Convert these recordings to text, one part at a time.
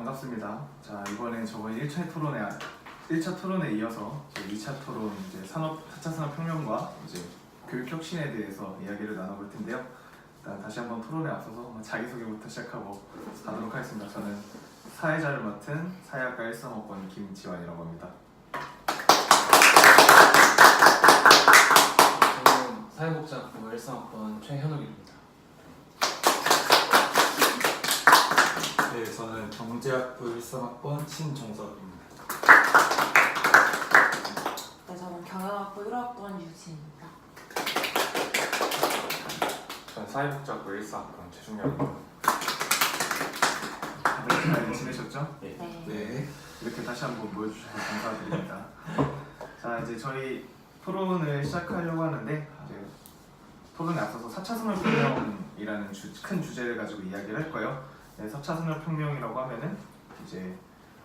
반갑습니다. 자, 이번에 저번 1차 토론에 이어서 2차 토론 이제 4차 산업혁명과 이제 교육혁신에 대해서 이야기를 나눠볼 텐데요. 일단 다시 한번 토론에 앞서서 자기소개부터 시작하고 가도록 하겠습니다. 저는 사회자를 맡은 사회학과 135번 김지환이라고 합니다. 저는 사회복지학부 135번 최현욱입니다. 네, 저는 경제학부 13학번 신종석입니다. 네, 저는 경영학부 1학번 유진입니다. 전 사회복지학부 1사학번 최준열입니다. 다들 잘 지내셨죠? 네. 네. 이렇게 다시 한번 모여주셔서 감사드립니다. 자, 이제 저희 토론을 시작하려고 하는데 이제 토론에 앞서서 4차 산업혁명이라는 큰 주제를 가지고 이야기를 할 거예요. 네, 4차 산업혁명이라고 하면은 이제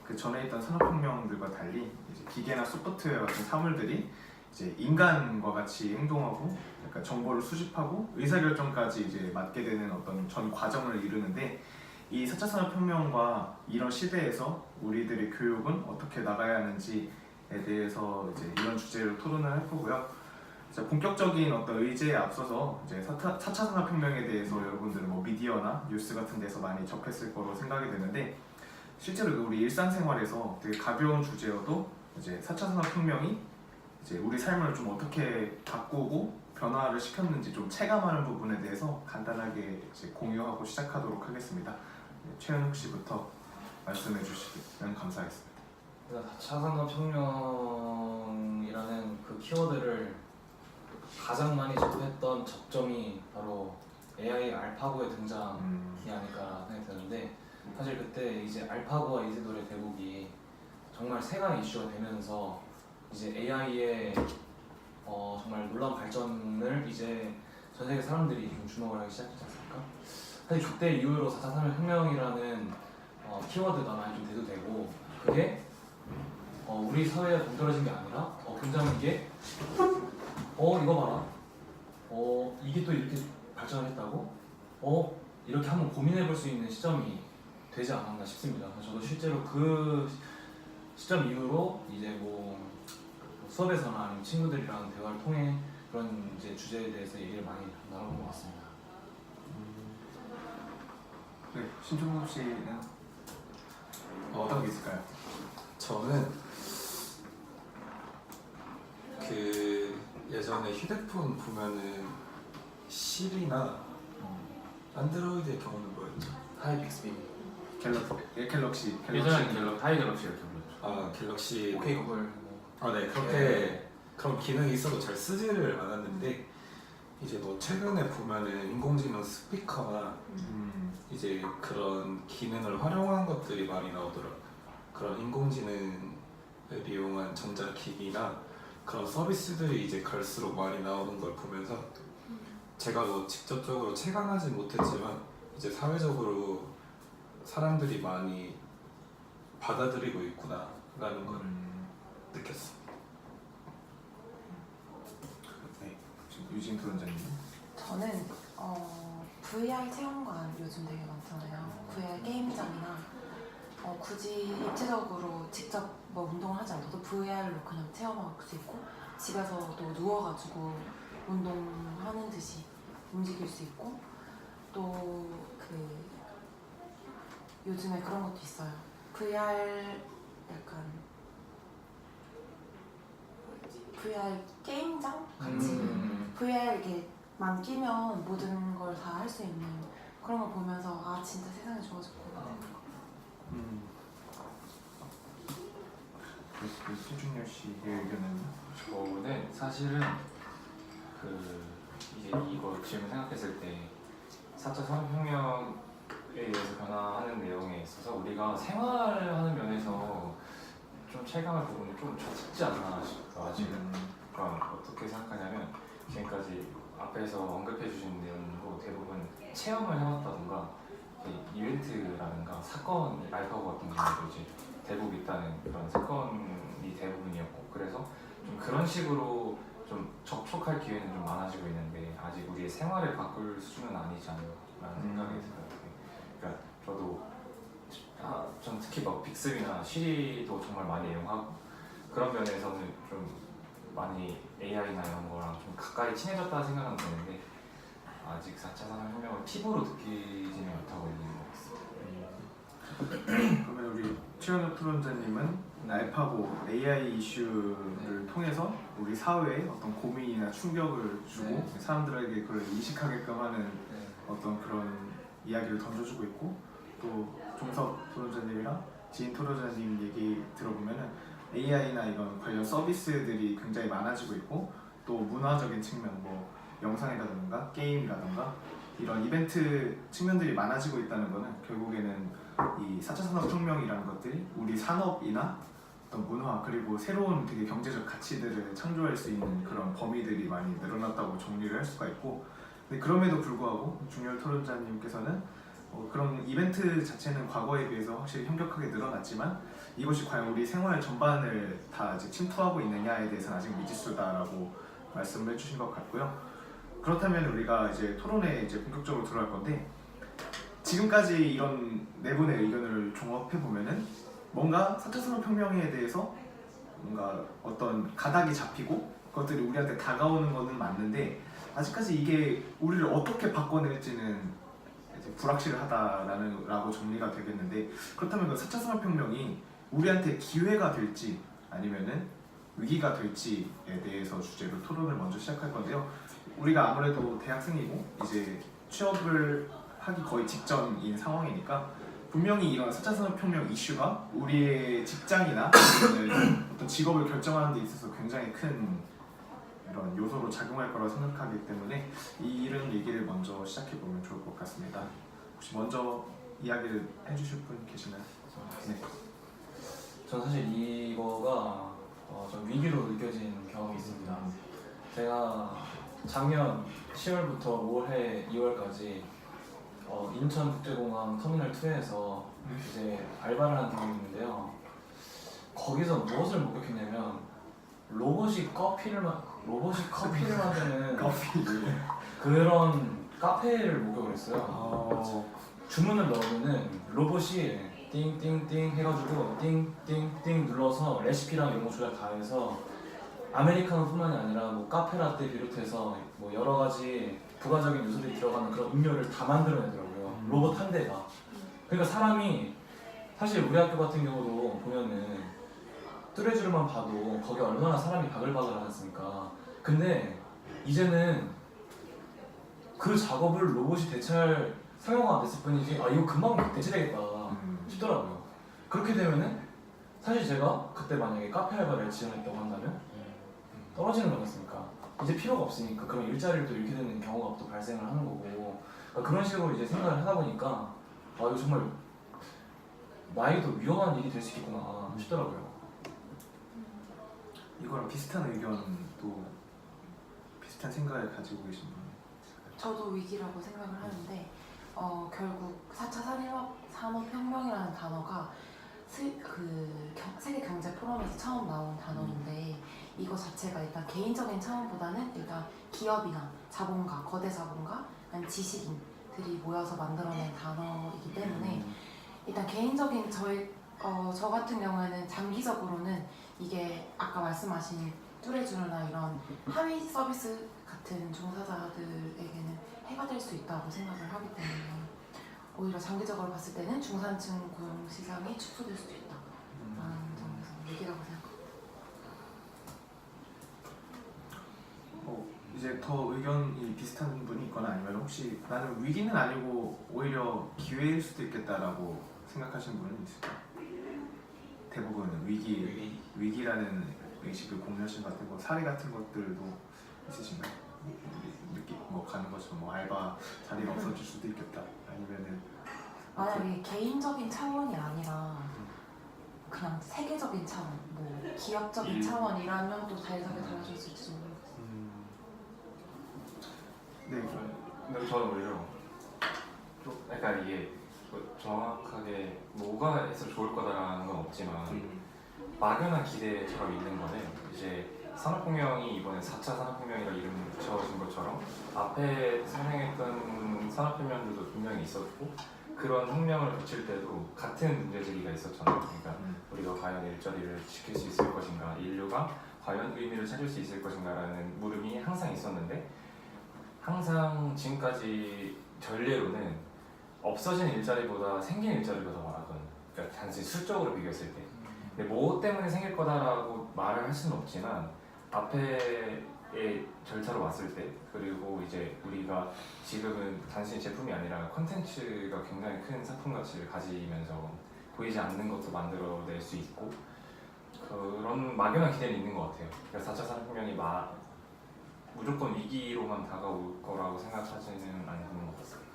그 전에 있던 산업혁명들과 달리 이제 기계나 소프트웨어 같은 사물들이 이제 인간과 같이 행동하고 약간 정보를 수집하고 의사결정까지 이제 맡게 되는 어떤 전 과정을 이루는데, 이 4차 산업혁명과 이런 시대에서 우리들의 교육은 어떻게 나가야 하는지에 대해서 이제 이런 주제로 토론을 할 거고요. 본격적인 어떤 의제에 앞서서 이제 4차 산업혁명에 대해서 여러분들은 뭐 미디어나 뉴스 같은 데서 많이 접했을 거로 생각이 되는데, 실제로 우리 일상생활에서 되게 가벼운 주제여도 이제 4차 산업혁명이 이제 우리 삶을 좀 어떻게 바꾸고 변화를 시켰는지 좀 체감하는 부분에 대해서 간단하게 이제 공유하고 시작하도록 하겠습니다. 네, 최현욱 씨부터 말씀해 주시면 감사하겠습니다. 4차 산업혁명이라는 그 키워드를 가장 많이 접했던 접점이 바로 AI 알파고의 등장이 아닐까 생각이 드는데, 사실 그때 이제 알파고와 이세돌의 대국이 정말 세가 이슈가 되면서 이제 AI의 정말 놀라운 발전을 이제 전 세계 사람들이 좀 주목을 하기 시작했지 않습니까? 사실 그때 이후로 4차 산업혁명이라는 키워드가 많이 좀 대두되고, 그게 우리 사회에 동떨어진 게 아니라 굉장히 이게 이거 봐라, 이게 또 이렇게 발전을 했다고? 이렇게 한번 고민해 볼 수 있는 시점이 되지 않았나 싶습니다. 저도 실제로 그 시점 이후로 이제 뭐 수업에서나 아니면 친구들이랑 대화를 통해 그런 이제 주제에 대해서 얘기를 많이 나눠본 것 같습니다. 네, 신종섭 씨는 어떤 게 있을까요? 저는 그 예전에 휴대폰 보면은 시리나 안드로이드의 경우는 뭐였죠? 하이 빅스비. 갤럭시. 예전에는 하이 갤럭시 이렇게 불렀죠. 아, 갤럭시. 오케이 구글. 네, 그렇게 그런 기능이 있어도 잘 쓰지를 않았는데, 이제 뭐 최근에 보면은 인공지능 스피커나 이제 그런 기능을 활용한 것들이 많이 나오더라고요. 그런 인공지능을 이용한 전자기기나 그런 서비스들이 이제 갈수록 많이 나오는 걸 보면서 제가 뭐 직접적으로 체감하지 못했지만 이제 사회적으로 사람들이 많이 받아들이고 있구나라는 걸 느꼈습니다. 네, 유진 토론자님. 저는 VR 체험관 요즘 되게 많잖아요. VR 게임장이나 굳이 입체적으로 직접 뭐 운동을 하지 않아도 VR로 그냥 체험할 수 있고, 집에서도 누워가지고 운동하는 듯이 움직일 수 있고, 또 그 요즘에 그런 것도 있어요. VR 약간 VR 게임장 같이 VR 이게만 끼면 모든 걸 다 할 수 있는 그런 걸 보면서 진짜 세상이 좋아졌구나. 신준열 씨의 의견은? 저는 사실은 이제 이거 질문 생각했을 때 4차 산업혁명에 의해서 변화하는 내용에 있어서 우리가 생활을 하는 면에서 좀 체감할 부분이 좀 적지 않나 싶어요. 아직은. 그러니까 어떻게 생각하냐면, 지금까지 앞에서 언급해 주신 내용도 대부분 체험을 해왔다던가 이벤트라든가 사건, 알파고 같은 경우도 이제 대북 있다는 그런 사건이 대부분이었고, 그래서 좀 그런 식으로 좀 접촉할 기회는 좀 많아지고 있는데, 아직 우리의 생활을 바꿀 수준은 아니지 않나라는 생각이 들어요. 그러니까 저도 전 특히 막 빅3나 시리도 정말 많이 애용하고 그런 면에서는 좀 많이 AI나 이런 거랑 좀 가까이 친해졌다 생각은 되는데 아직 4차 산업혁명을 팁으로 느끼지는 못하고 있는 것 같습니다. 그러면 우리 최현욱 토론자님은 알파고 AI 이슈를 통해서 우리 사회에 어떤 고민이나 충격을 주고 네. 사람들에게 그걸 인식하게끔 하는 네. 어떤 그런 이야기를 던져주고 있고 또 종석 토론자님이랑 지인 토론자님 얘기 들어보면은 AI나 이런 관련 서비스들이 굉장히 많아지고 있고 또 문화적인 측면 뭐 영상이라든가 게임이라든가 이런 이벤트 측면들이 많아지고 있다는 거는 결국에는 이 4차 산업혁명이라는 것들이 우리 산업이나 어떤 문화 그리고 새로운 되게 경제적 가치들을 창조할 수 있는 그런 범위들이 많이 늘어났다고 정리를 할 수가 있고 근데 그럼에도 불구하고 중열 토론자님께서는 그런 이벤트 자체는 과거에 비해서 확실히 현격하게 늘어났지만 이것이 과연 우리 생활 전반을 다 이제 침투하고 있느냐에 대해서는 아직 미지수다라고 말씀을 해주신 것 같고요. 그렇다면 우리가 이제 토론에 이제 본격적으로 들어갈 건데 지금까지 이런 네 분의 의견을 종합해 보면은 뭔가 4차 산업혁명에 대해서 뭔가 어떤 가닥이 잡히고 그것들이 우리한테 다가오는 거는 맞는데 아직까지 이게 우리를 어떻게 바꿔낼지는 이제 불확실하다라고 정리가 되겠는데 그렇다면 그 4차 산업혁명이 우리한테 기회가 될지 아니면은 위기가 될지에 대해서 주제로 토론을 먼저 시작할 건데요. 우리가 아무래도 대학생이고 이제 취업을 하기 거의 직전인 상황이니까 분명히 이런 4차 산업혁명 이슈가 우리의 직장이나 아니면 어떤 직업을 결정하는 데 있어서 굉장히 큰 이런 요소로 작용할 거라고 생각하기 때문에 이런 얘기를 먼저 시작해 보면 좋을 것 같습니다. 혹시 먼저 이야기를 해주실 분 계시나요? 네. 전 사실 이거가 좀 위기로 느껴진 경험이 있습니다. 제가 작년 10월부터 올해 2월까지 인천국제공항 터미널 2에서 이제 알바를 한 경험이 있는데요. 거기서 무엇을 목격했냐면 로봇이 커피를 만드는 커피. 그런 카페를 목격을 했어요. 주문을 넣으면은 로봇이 띵띵띵 해가지고 띵띵띵 눌러서 레시피랑 이런 거 조작 다 해서 아메리카노뿐만이 아니라 뭐 카페라떼 비롯해서 뭐 여러 가지 부가적인 요소들이 들어가는 그런 음료를 다 만들어내더라고요. 로봇 한 대가. 그러니까 사람이 사실 우리 학교 같은 경우도 보면은 뚜레쥬르만 봐도 거기 얼마나 사람이 바글바글 하지 않습니까? 근데 이제는 그 작업을 로봇이 대체할 상용화가 됐을 뿐이지 아 이거 금방 대체되겠다 싶더라고요. 그렇게 되면은 사실 제가 그때 만약에 카페 알바를 지원했다고 한다면 떨어지는 거였으니까 이제 필요가 없으니까 그럼 일자리를 또 잃게 되는 경우가 또 발생을 하는 거고 그러니까 그런 식으로 이제 생각을 하다 보니까 아 이거 정말 나에게도 위험한 일이 될 수 있겠구나 싶더라고요. 이거랑 비슷한 의견도 비슷한 생각을 가지고 계신 분? 저도 위기라고 생각을 하는데 결국 4차 산업혁명이라는 단어가 세계 경제 포럼에서 처음 나온 단어인데 이거 자체가 일단 개인적인 차원보다는 일단 기업이나 자본가, 거대 자본가, 아니면 지식인들이 모여서 만들어낸 단어이기 때문에 일단 개인적인 저 같은 경우에는 장기적으로는 이게 아까 말씀하신 뚜레쥬르나 이런 하위 서비스 같은 종사자들에게는 해가 될 수 있다고 생각을 하기 때문에 오히려 장기적으로 봤을 때는 중산층 고용 시장이 축소될 수도 있다라는 점에서 위기라고 생각합니다. 이제 더 의견이 비슷한 분이 있거나 아니면 혹시 나는 위기는 아니고 오히려 기회일 수도 있겠다라고 생각하시는 분은 있을까요? 대부분은 위기라는 의식을 공유하신 것 같은 거 사례 같은 것들도 있으신가요? 뭐 가는 것처럼 뭐 알바 자리가 없어질 수도 있겠다 아니면은 만약에 개인적인 차원이 아니라 그냥 세계적인 차원, 뭐 기업적인 차원이라면 또 자연스럽게 달라질 수 있을지 모르겠어요. 네. 근데 저는 오히려 좀 약간 이게 정확하게 뭐가 해서 좋을 거다라는 건 없지만 막연한 기대처럼 있는 거는 이제 산업혁명이 이번에 4차 산업혁명이라 이름을 붙여진 것처럼 앞에 설명했던 산업혁명들도 분명히 있었고 그런 혁명을 거칠 때도 같은 문제제기가 있었잖아요. 그러니까 우리가 과연 일자리를 지킬 수 있을 것인가, 인류가 과연 의미를 찾을 수 있을 것인가라는 물음이 항상 있었는데 항상 지금까지 전례로는 없어진 일자리보다 생긴 일자리가 더 많았던, 그러니까 단순히 수적으로 비교했을 때. 근데 뭐 때문에 생길 거다라고 말을 할 수는 없지만 앞에의 절차로 봤을 때, 그리고 이제 우리가 지금은 단순히 제품이 아니라 컨텐츠가 굉장히 큰 상품 가치를 가지면서 보이지 않는 것도 만들어낼 수 있고 그런 막연한 기대는 있는 것 같아요. 그래서 4차 산업혁명이 무조건 위기로만 다가올 거라고 생각하지는 않는 것 같습니다.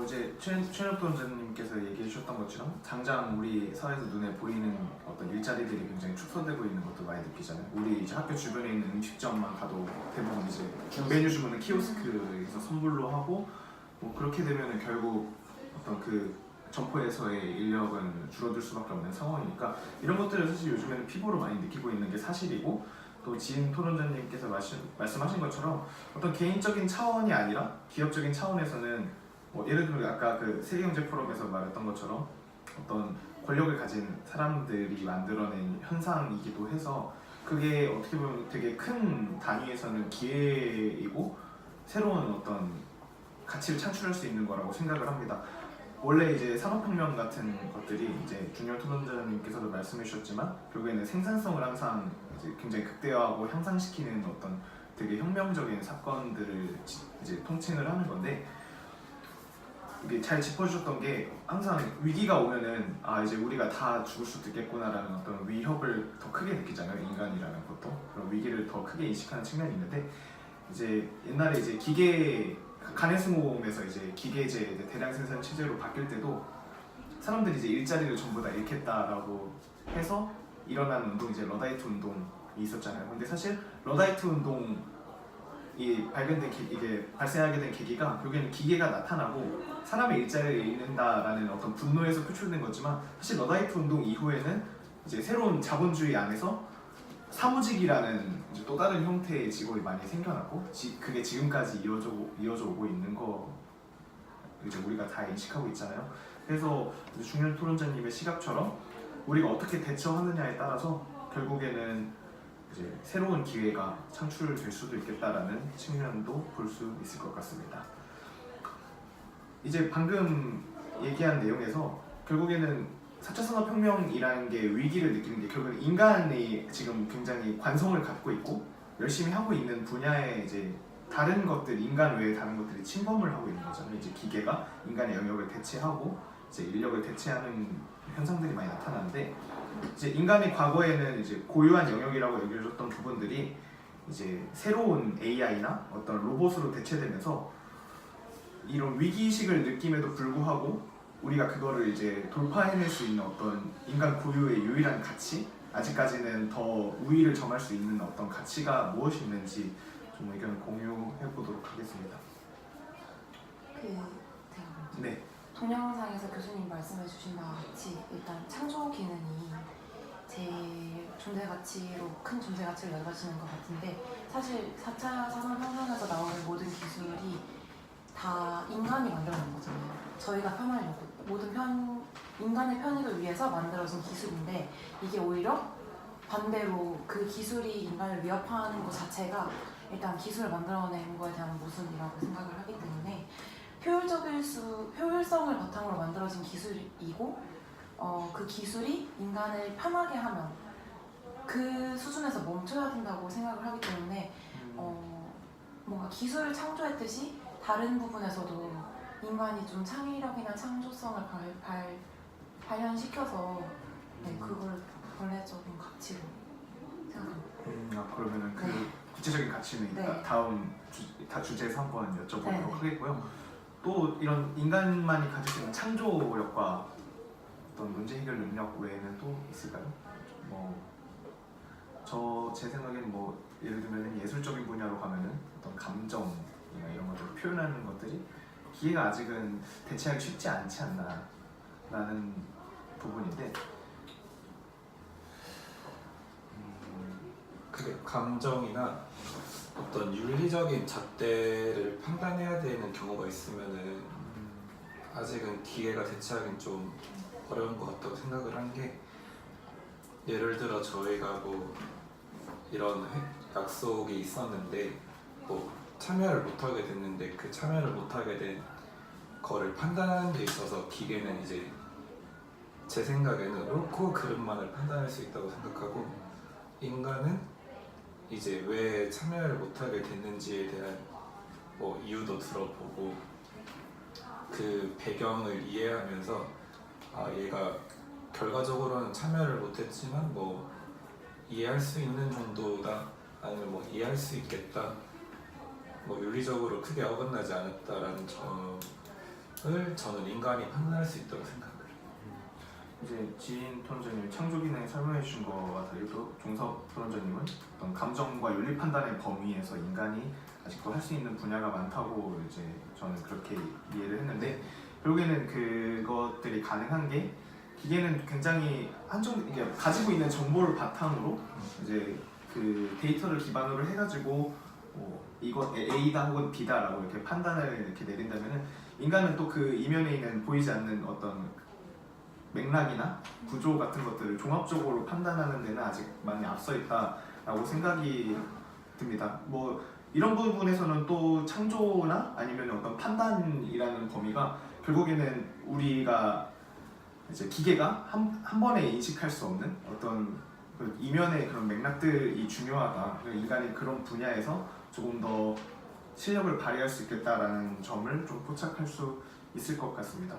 이제 최현욱 원장님께서 얘기해 주셨던 것처럼 당장 우리 사회에서 눈에 보이는 어떤 일자리들이 굉장히 축소되고 있는 것도 많이 느끼잖아요. 우리 이제 학교 주변에 있는 음식점만 가도 대부분 이제 메뉴 주문은 키오스크에서 선불로 하고 뭐 그렇게 되면은 결국 어떤 그 점포에서의 인력은 줄어들 수밖에 없는 상황이니까 이런 것들을 사실 요즘에는 피부로 많이 느끼고 있는 게 사실이고, 또 지인 토론자님께서 말씀하신 것처럼 어떤 개인적인 차원이 아니라 기업적인 차원에서는 뭐 예를 들어 아까 그 세계경제 포럼에서 말했던 것처럼 어떤 권력을 가진 사람들이 만들어낸 현상이기도 해서 그게 어떻게 보면 되게 큰 단위에서는 기회이고 새로운 어떤 가치를 창출할 수 있는 거라고 생각을 합니다. 원래 이제 산업혁명 같은 것들이 이제 중요 토론자님께서도 말씀해 주셨지만 결국에는 생산성을 항상 이제 굉장히 극대화하고 향상시키는 어떤 되게 혁명적인 사건들을 이제 통칭을 하는 건데, 이게 잘 짚어주셨던 게 항상 위기가 오면은 이제 우리가 다 죽을 수도 있겠구나라는 어떤 위협을 더 크게 느끼잖아요. 인간이라는 것도 그런 위기를 더 크게 인식하는 측면이 있는데, 이제 옛날에 이제 기계 가네스모음에서 이제 기계제 이제 대량 생산 체제로 바뀔 때도 사람들이 이제 일자리를 전부 다 잃겠다라고 해서 일어난 운동, 이제 러다이트 운동이 있었잖아요. 근데 사실 러다이트 운동이 발견된 이게 발생하게 된 계기가 결국에는 기계가 나타나고 사람의 일자리를 잃는다라는 어떤 분노에서 표출된 거지만, 사실 러다이트 운동 이후에는 이제 새로운 자본주의 안에서 사무직이라는 이제 또 다른 형태의 직업이 많이 생겨났고 그게 지금까지 이어져 오고 있는 거 이제 우리가 다 인식하고 있잖아요. 그래서 중년 토론자님의 시각처럼 우리가 어떻게 대처하느냐에 따라서 결국에는 이제 새로운 기회가 창출될 수도 있겠다라는 측면도 볼 수 있을 것 같습니다. 이제 방금 얘기한 내용에서 결국에는 4차 산업혁명이라는 게 위기를 느끼는 게 결국은 인간이 지금 굉장히 관성을 갖고 있고 열심히 하고 있는 분야에 이제 다른 것들, 인간 외에 다른 것들이 침범을 하고 있는 거잖아요. 이제 기계가 인간의 영역을 대체하고 이제 인력을 대체하는 현상들이 많이 나타나는데, 이제 인간이 과거에는 이제 고유한 영역이라고 여겨졌던 부분들이 이제 새로운 AI나 어떤 로봇으로 대체되면서 이런 위기의식을 느낌에도 불구하고 우리가 그거를 이제 돌파해낼 수 있는 어떤 인간 고유의 유일한 가치, 아직까지는 더 우위를 점할 수 있는 어떤 가치가 무엇이 있는지 좀 의견을 공유해 보도록 하겠습니다. 네. 동영상에서 교수님 말씀해 주신 바와 같이 일단 창조 기능이 제일 존재 가치로 큰 존재 가치를 열어주는 것 같은데, 사실 4차 산업혁명에서 나오는 모든 기술이 다 인간이 만들어낸 거잖아요. 저희가 편하려고 인간의 편의를 위해서 만들어진 기술인데, 이게 오히려 반대로 그 기술이 인간을 위협하는 것 자체가 일단 기술을 만들어낸 거에 대한 모순이라고 생각을 하기 때문에 효율성을 바탕으로 만들어진 기술이고, 그 기술이 인간을 편하게 하면 그 수준에서 멈춰야 된다고 생각을 하기 때문에 뭔가 기술을 창조했듯이 다른 부분에서도 인간이 좀 창의력이나 창조성을 발현시켜서 그걸 본래적인 가치로 생각합니다. 그러면은 그 구체적인 가치는 이따 다음 주제에서 한번 여쭤보도록 하겠고요. 또 이런 인간만이 가질 수 있는 창조력과 어떤 문제 해결 능력 외에는 또 있을까요? 제 생각에는 예를 들면 예술적인 분야로 가면은 어떤 감정이나 이런 것들을 표현하는 것들이 기계가 아직은 대체하기 쉽지 않지 않나라는 부분인데, 그게 감정이나 어떤 윤리적인 잣대를 판단해야 되는 경우가 있으면은 아직은 기계가 대체하기는 좀 어려운 것 같다고 생각을 한 게, 예를 들어 저희가 뭐 이런 약속이 있었는데 뭐 참여를 못하게 됐는데, 그 참여를 못하게 된 거를 판단하는 데 있어서 기계는 이제 제 생각에는 옳고 그름만을 판단할 수 있다고 생각하고, 인간은 이제 왜 참여를 못하게 됐는지에 대한 뭐 이유도 들어보고 그 배경을 이해하면서 아, 얘가 결과적으로는 참여를 못했지만 뭐 이해할 수 있는 정도다, 아니면 뭐 이해할 수 있겠다, 뭐 윤리적으로 크게 어긋나지 않았다라는 점을 저는 인간이 판단할 수 있다고 생각해요. 이제 지인 토론자님이 창조 기능에 설명해 주신 거와 달리도 종섭 토론자님은 어떤 감정과 윤리 판단의 범위에서 인간이 아직도 할 수 있는 분야가 많다고 이제 저는 그렇게 이해를 했는데, 결국에는 그것들이 가능한 게 기계는 굉장히 이게 가지고 있는 정보를 바탕으로 이제 그 데이터를 기반으로 해가지고 이거 A다 혹은 B다라고 이렇게 판단을 이렇게 내린다면은, 인간은 또 그 이면에 있는 보이지 않는 어떤 맥락이나 구조 같은 것들을 종합적으로 판단하는 데는 아직 많이 앞서 있다라고 생각이 듭니다. 뭐 이런 부분에서는 또 창조나 아니면 어떤 판단이라는 범위가 결국에는 우리가 이제 기계가 한 번에 인식할 수 없는 어떤 그 이면의 그런 맥락들이 중요하다. 인간이 그런 분야에서 조금 더 실력을 발휘할 수 있겠다라는 점을 좀 포착할 수 있을 것 같습니다.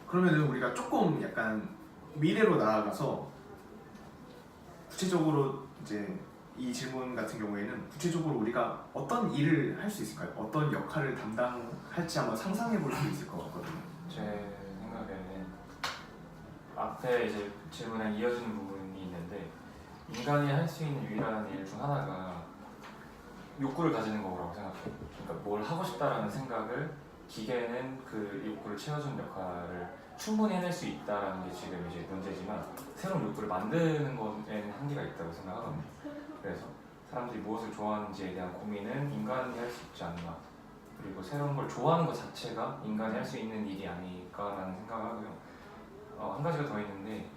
그러면은 우리가 조금 약간 미래로 나아가서 구체적으로 이제 이 질문 같은 경우에는 구체적으로 우리가 어떤 일을 할 수 있을까요? 어떤 역할을 담당할지 한번 상상해 볼 수 있을 것 같거든요. 제 생각에는 앞에 이제 질문에 이어지는 부분이 있는데, 인간이 할 수 있는 유일한 일 중 하나가 욕구를 가지는 거라고 생각해요. 그러니까 뭘 하고 싶다라는 생각을 기계는 그 욕구를 채워주는 역할을 충분히 해낼 수 있다라는 게 지금 이제 문제지만, 새로운 욕구를 만드는 것에는 한계가 있다고 생각하거든요. 그래서 사람들이 무엇을 좋아하는지에 대한 고민은 인간이 할 수 있지 않나, 그리고 새로운 걸 좋아하는 것 자체가 인간이 할 수 있는 일이 아닐까라는 생각을 하고요. 한 가지가 더 있는데,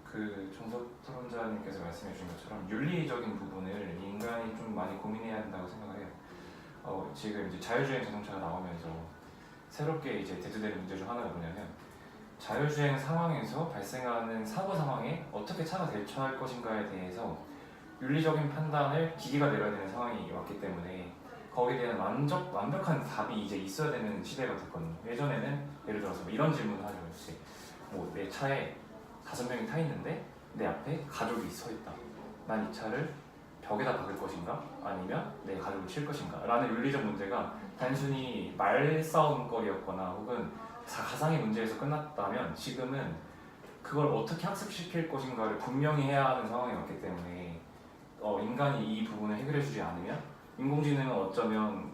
그 종섭 토론자님께서 말씀해 주신 것처럼 윤리적인 부분을 인간이 좀 많이 고민해야 한다고 생각을 해요. 지금 이제 자율주행 자동차가 나오면서 새롭게 이제 대두되는 문제 중 하나가 뭐냐면, 자율주행 상황에서 발생하는 사고 상황에 어떻게 차가 대처할 것인가에 대해서 윤리적인 판단을 기계가 내려야 되는 상황이 왔기 때문에, 거기에 대한 완벽한 답이 이제 있어야 되는 시대가 됐거든요. 예전에는 예를 들어서 뭐 이런 질문을 하죠. 혹시 내 차에 5명이 타 있는데 내 앞에 가족이 서 있다. 난 이 차를 벽에다 박을 것인가? 아니면 내 가족을 칠 것인가? 라는 윤리적 문제가 단순히 말싸움거리였거나 혹은 가상의 문제에서 끝났다면, 지금은 그걸 어떻게 학습시킬 것인가를 분명히 해야 하는 상황이 왔기 때문에 인간이 이 부분을 해결해주지 않으면 인공지능은 어쩌면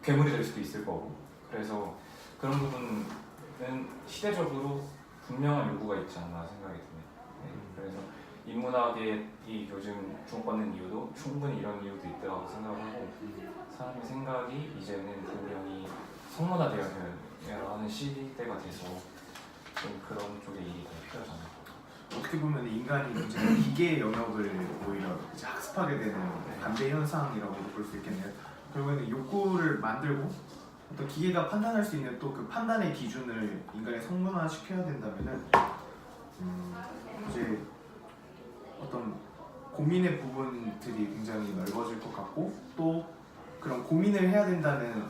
괴물이 될 수도 있을 거고, 그래서 그런 부분은 시대적으로 분명한 요구가 있지 않나 생각이 듭니다. 그래서 인문학이 요즘 주목받는 이유도 충분히 이런 이유도 있다고 생각하고, 사람의 생각이 이제는 분명히 성문화되어야 하는 시대가 돼서 좀 그런 쪽의 일이 더 필요하잖아요. 어떻게 보면 인간이 이제 기계의 영역을 오히려 이제 학습하게 되는 반대 현상이라고 볼 수 있겠네요. 결국에는 욕구를 만들고 어떤 기계가 판단할 수 있는 또 그 판단의 기준을 인간에 성문화 시켜야 된다면은 이제 어떤 고민의 부분들이 굉장히 넓어질 것 같고, 또 그런 고민을 해야 된다는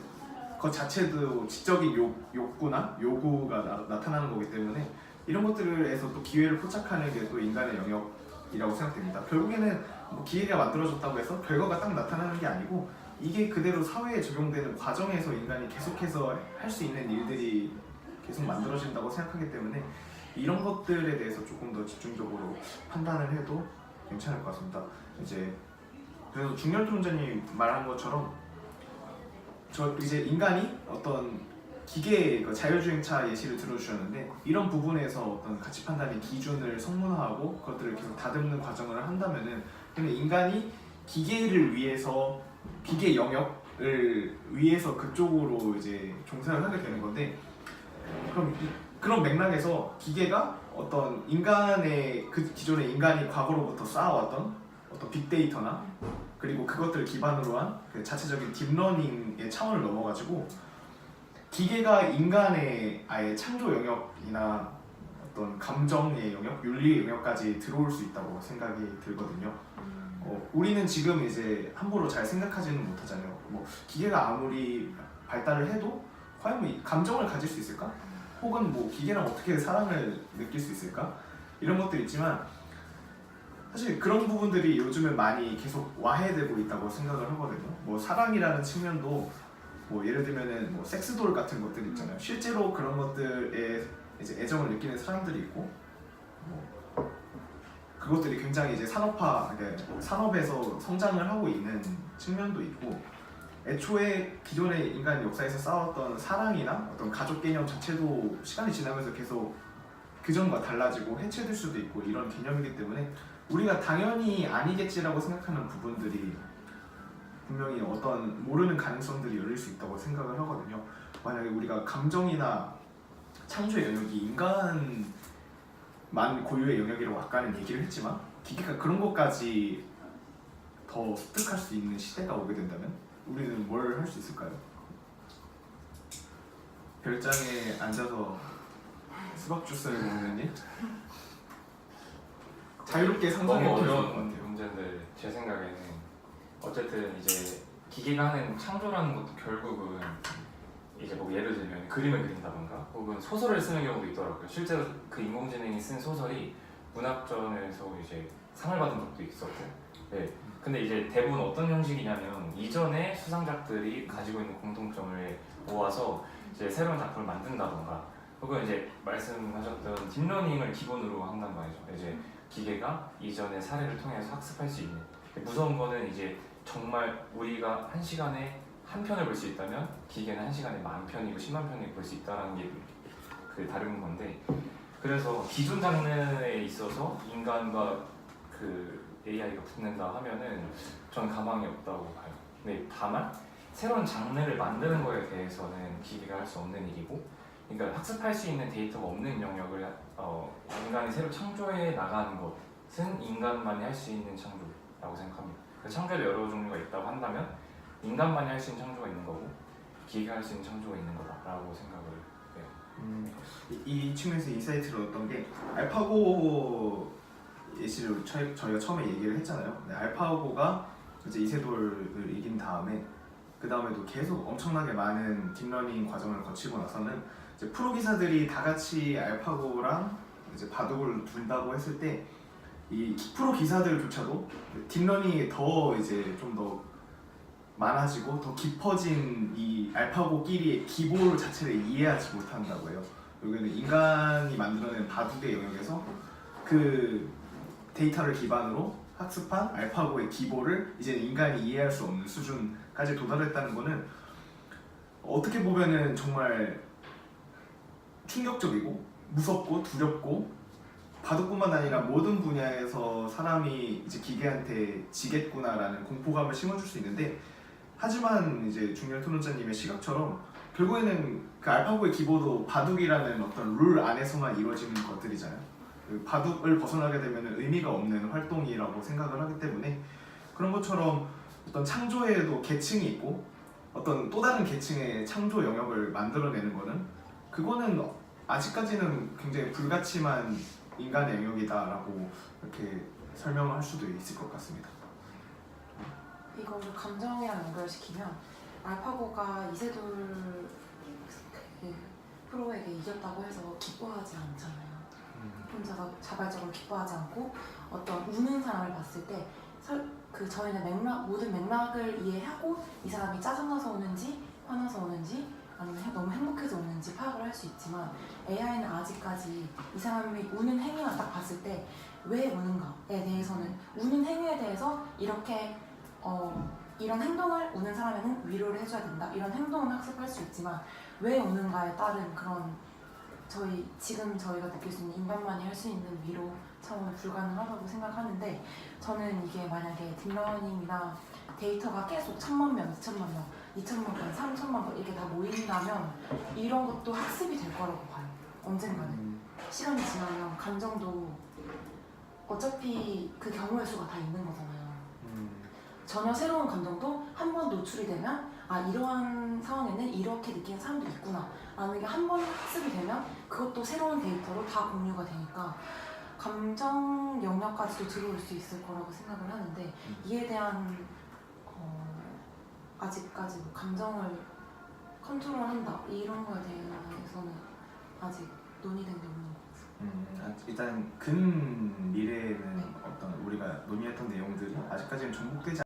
것 자체도 지적인 욕구나 요구가 나타나는 거기 때문에, 이런 것들에서 또 기회를 포착하는 게 또 인간의 영역이라고 생각됩니다. 결국에는 뭐 기회가 만들어졌다고 해서 결과가 딱 나타나는 게 아니고, 이게 그대로 사회에 적용되는 과정에서 인간이 계속해서 할 수 있는 일들이 계속 만들어진다고 생각하기 때문에, 이런 것들에 대해서 조금 더 집중적으로 판단을 해도 괜찮을 것 같습니다. 이제 그래서 중렬 토론자님 말한 것처럼 이제 인간이 어떤 기계의 자율주행차 예시를 들어주셨는데, 이런 부분에서 어떤 가치 판단의 기준을 성문화하고 그것들을 계속 다듬는 과정을 한다면은, 그러면 인간이 기계를 위해서 기계 영역을 위해서 그쪽으로 이제 종사를 하게 되는 건데, 그럼 그런 맥락에서 기계가 어떤 인간의 그 기존의 인간이 과거로부터 쌓아왔던 어떤 빅데이터나 그리고 그것들을 기반으로 한 그 자체적인 딥러닝의 차원을 넘어가지고 기계가 인간의 아예 창조 영역이나 어떤 감정의 영역, 윤리의 영역까지 들어올 수 있다고 생각이 들거든요. 우리는 지금 이제 함부로 잘 생각하지는 못하잖아요. 뭐 기계가 아무리 발달을 해도 과연 뭐 감정을 가질 수 있을까? 혹은 뭐 기계랑 어떻게 사랑을 느낄 수 있을까? 이런 것들이 있지만 사실 그런 부분들이 요즘은 많이 계속 와해되고 있다고 생각을 하거든요. 뭐 사랑이라는 측면도 뭐 예를 들면은 뭐 섹스돌 같은 것들 있잖아요. 실제로 그런 것들에 이제 애정을 느끼는 사람들이 있고, 뭐 그것들이 굉장히 이제 산업에서 성장을 하고 있는 측면도 있고, 애초에 기존의 인간 역사에서 쌓았던 사랑이나 어떤 가족 개념 자체도 시간이 지나면서 계속 그전과 달라지고 해체될 수도 있고 이런 개념이기 때문에 우리가 당연히 아니겠지라고 생각하는 부분들이 분명히 어떤 모르는 가능성들이 열릴 수 있다고 생각을 하거든요. 만약에 우리가 감정이나 창조의 영역이 인간만 고유의 영역이라고 아까는 얘기를 했지만 기계가 그런 것까지 더 습득할 수 있는 시대가 오게 된다면 우리는 뭘 할 수 있을까요? 별장에 앉아서 수박 주스를 먹는 일? 자유롭게 너무 상상해볼 수 있을 것 어려운 같아요. 문제인데 제 생각에는 어쨌든 이제 기계가 하는 창조라는 것도 결국은 이제 뭐 예를 들면 그림을 그린다던가 혹은 소설을 쓰는 경우도 있더라고요. 실제로 그 인공지능이 쓴 소설이 문학전에서 이제 상을 받은 적도 있었고, 네. 근데 이제 대부분 어떤 형식이냐면 이전에 수상작들이 가지고 있는 공통점을 모아서 이제 새로운 작품을 만든다던가 혹은 이제 말씀하셨던 딥러닝을 기본으로 한단 말이죠. 이제 기계가 이전의 사례를 통해서 학습할 수 있는. 무서운 거는 이제 정말 우리가 한 시간에 한 편을 볼 수 있다면 기계는 한 시간에 10,000편이고 100,000편이 볼 수 있다는 게 그 다른 건데, 그래서 기존 장르에 있어서 인간과 그 AI가 붙는다 하면은 전 가망이 없다고 봐요. 근데 다만 새로운 장르를 만드는 거에 대해서는 기계가 할 수 없는 일이고, 그러니까 학습할 수 있는 데이터가 없는 영역을 인간이 새로 창조해 나가는 것은 인간만이 할 수 있는 창조라고 생각합니다. 그래서 창조에도 여러 종류가 있다고 한다면 인간만이 할 수 있는 창조가 있는 거고 기계가 할 수 있는 창조가 있는 거다라고 생각을 해요. 이 측면에서 인사이트를 얻던 게 알파고 예시를 저희가 처음에 얘기를 했잖아요. 네, 알파고가 이제 이세돌을 이긴 다음에 그 다음에도 계속 엄청나게 많은 딥러닝 과정을 거치고 나서는 이제 프로 기사들이 다 같이 알파고랑 이제 바둑을 둔다고 했을 때 이 프로 기사들조차도 딥러닝이 더 이제 좀 더 많아지고 더 깊어진 이 알파고끼리의 기본 자체를 이해하지 못한다고 해요. 여기는 인간이 만들어낸 바둑의 영역에서 그 데이터를 기반으로 학습한 알파고의 기보를 이제 인간이 이해할 수 없는 수준까지 도달했다는 거는 어떻게 보면은 정말 충격적이고 무섭고 두렵고, 바둑뿐만 아니라 모든 분야에서 사람이 이제 기계한테 지겠구나라는 공포감을 심어줄 수 있는데, 하지만 이제 중년 토론자님의 시각처럼 결국에는 그 알파고의 기보도 바둑이라는 어떤 룰 안에서만 이루어지는 것들이잖아요. 그 바둑을 벗어나게 되면 의미가 없는 활동이라고 생각을 하기 때문에 그런 것처럼 어떤 창조에도 계층이 있고 어떤 또 다른 계층의 창조 영역을 만들어내는 거는 그거는 아직까지는 굉장히 불가침한 인간의 영역이다라고 이렇게 설명을 할 수도 있을 것 같습니다. 이거를 감정이랑 연결시키면 알파고가 이세돌 그 프로에게 이겼다고 해서 기뻐하지 않잖아요. 혼자서 자발적으로 기뻐하지 않고 어떤 우는 사람을 봤을 때 그 저희는 모든 맥락을 이해하고 이 사람이 짜증나서 우는지 화나서 우는지 아니면 너무 행복해서 우는지 파악을 할 수 있지만 AI는 아직까지 이 사람이 우는 행위만 딱 봤을 때 왜 우는가에 대해서는 우는 행위에 대해서 이렇게 이런 행동을 우는 사람에는 위로를 해줘야 된다, 이런 행동은 학습할 수 있지만 왜 우는가에 따른 그런 지금 저희가 느낄 수 있는 인간만이 할 수 있는 위로 차원은 불가능하다고 생각하는데, 저는 이게 만약에 딥러닝이나 데이터가 계속 10,000만 명, 2,000만 명 2천만 건, 3천만 건 이렇게 다 모인다면 이런 것도 학습이 될 거라고 봐요. 언젠가는. 시간이 지나면 감정도 어차피 그 경우의 수가 다 있는 거잖아요. 전혀 새로운 감정도 한 번 노출이 되면 아 이러한 상황에는 이렇게 느끼는 사람도 있구나 라는 게 한 번 학습이 되면 그것도 새로운 데이터로 다 공유가 되니까 감정 영역까지도 들어올 수 있을 거라고 생각을 하는데 이에 대한 아직까지 뭐 감정을 컨트롤한다 이런 거에 대해서는 아직 논의된 게 없는 것 같아요. 일단 근 미래에는 네. 어떤 우리가 논의했던 내용들이 아직까지는 정복되지